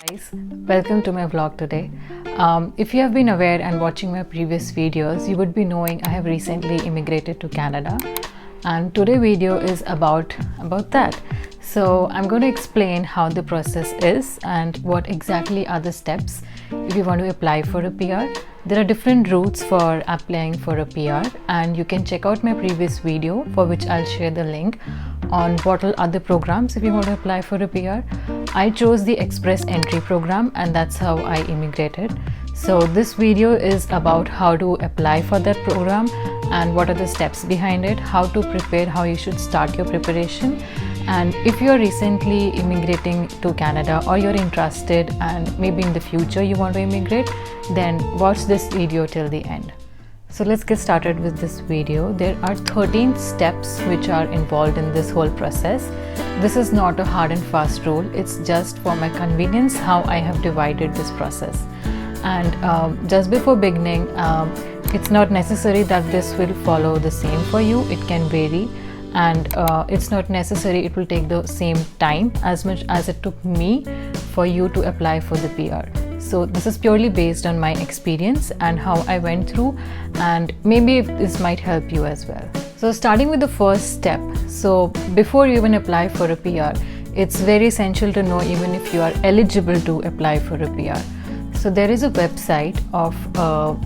Guys, welcome to my vlog today. If you have been aware and watching my previous videos, you would be knowing I have recently immigrated to Canada, and today's video is about that. So I'm going to explain how the process is and what exactly are the steps if you want to apply for a PR. There are different routes for applying for a PR, and you can check out my previous video for which I'll share the link on what all other programs if you want to apply for a PR. I chose the Express Entry program, and that's how I immigrated. So this video is about how to apply for that program and what are the steps behind it, how to prepare, how you should start your preparation. And if you're recently immigrating to Canada or you're interested and maybe in the future you want to immigrate, then watch this video till the end. So let's get started with this video. There are 13 steps which are involved in this whole process. This is not a hard and fast rule, it's just for my convenience how I have divided this process. And just before beginning, it's not necessary that this will follow the same for you. It can vary, and it's not necessary it will take the same time as much as it took me for you to apply for the PR. So this is purely based on my experience and how I went through, and maybe this might help you as well. So starting with the first step, so before you even apply for a PR, it's very essential to know even if you are eligible to apply for a PR. So there is a website of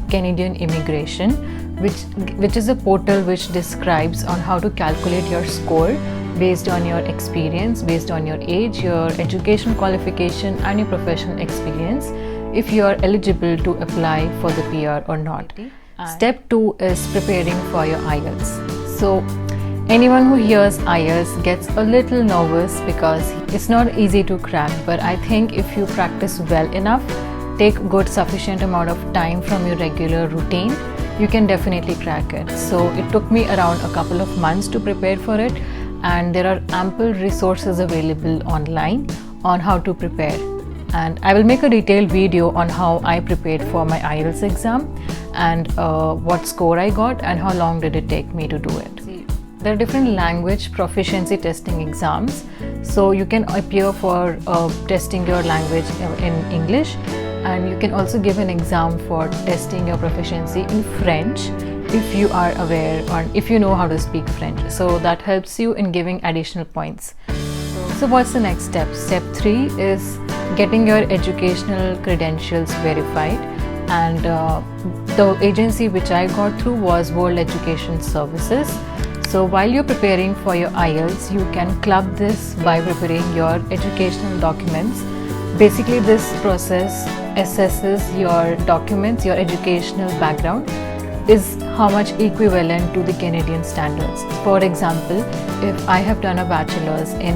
Canadian immigration which is a portal which describes on how to calculate your score based on your experience, based on your age, your education qualification and your professional experience, if you are eligible to apply for the PR or not. Step 2 is preparing for your IELTS. So anyone who hears IELTS gets a little nervous because it's not easy to crack, but I think if you practice well enough, take good sufficient amount of time from your regular routine, you can definitely crack it. So it took me around a couple of months to prepare for it, and there are ample resources available online on how to prepare. And I will make a detailed video on how I prepared for my IELTS exam and what score I got and how long did it take me to do it. There are different language proficiency testing exams. So you can appear for testing your language in English, and you can also give an exam for testing your proficiency in French if you are aware or if you know how to speak French. So that helps you in giving additional points. So what's the next step? Step 3 is getting your educational credentials verified, and the agency which I got through was World Education Services. So while you're preparing for your IELTS, you can club this by preparing your educational documents. Basically, this process assesses your documents, your educational background is how much equivalent to the Canadian standards. For example, if I have done a bachelor's in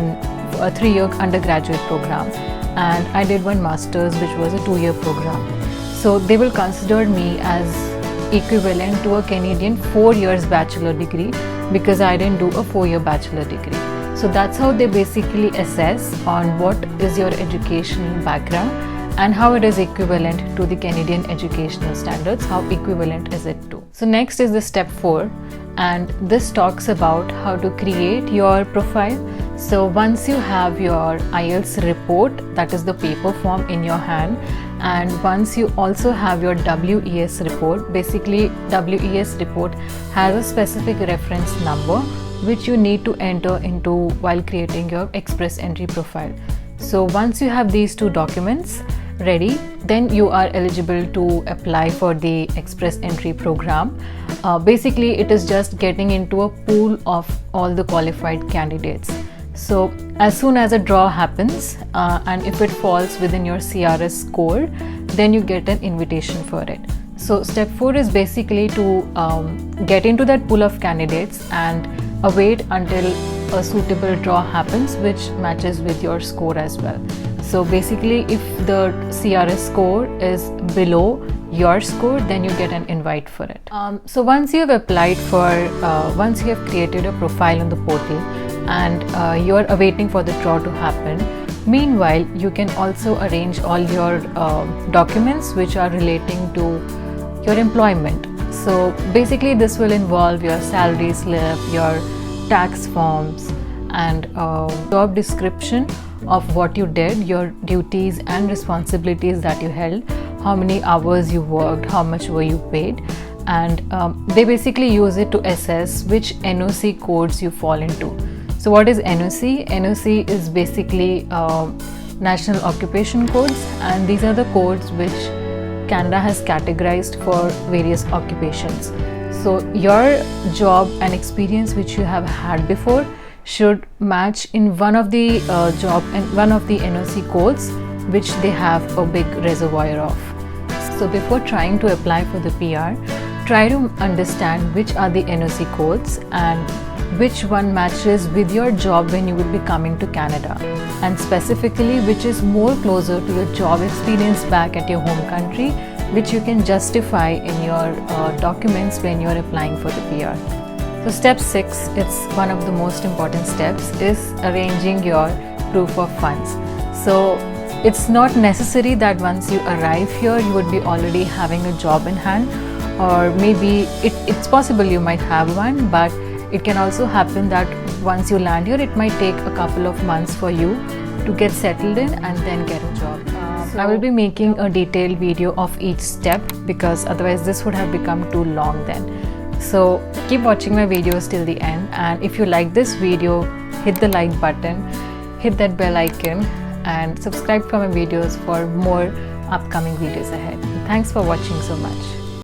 a 3-year undergraduate program and I did one master's which was a 2-year program, so they will consider me as equivalent to a Canadian 4 years bachelor degree because I didn't do a 4-year bachelor degree. So that's how they basically assess on what is your educational background and how it is equivalent to the Canadian educational standards, how equivalent is it to. So next is the step 4, and this talks about how to create your profile. So once you have your IELTS report, that is the paper form in your hand, and once you also have your WES report, basically WES report has a specific reference number which you need to enter into while creating your Express Entry profile. So once you have these 2 documents ready, then you are eligible to apply for the Express Entry program. Basically, it is just getting into a pool of all the qualified candidates. So as soon as a draw happens, and if it falls within your CRS score, then you get an invitation for it. So step 4 is basically to get into that pool of candidates and await until a suitable draw happens which matches with your score as well. So basically, if the CRS score is below your score, then you get an invite for it. So once you have applied for, once you have created a profile on the portal and you are awaiting for the draw to happen, meanwhile you can also arrange all your documents which are relating to your employment. So basically this will involve your salary slip, your tax forms and job description of what you did, your duties and responsibilities that you held, how many hours you worked, how much were you paid, and they basically use it to assess which NOC codes you fall into. So what is NOC? NOC is basically National Occupation Codes, and these are the codes which Canada has categorized for various occupations. So your job and experience which you have had before should match in one of the job and one of the NOC codes which they have a big reservoir of. So before trying to apply for the PR, try to understand which are the NOC codes and which one matches with your job when you will be coming to Canada, and specifically which is more closer to your job experience back at your home country, which you can justify in your documents when you are applying for the PR. So step 6, it's one of the most important steps, is arranging your proof of funds. So it's not necessary that once you arrive here you would be already having a job in hand, or maybe it's possible you might have one, but it can also happen that once you land here it might take a couple of months for you to get settled in and then get a job. I will be making a detailed video of each step because otherwise this would have become too long then. So keep watching my videos till the end, and if you like this video, hit the like button, hit that bell icon, and subscribe for my videos for more upcoming videos ahead. Thanks for watching so much.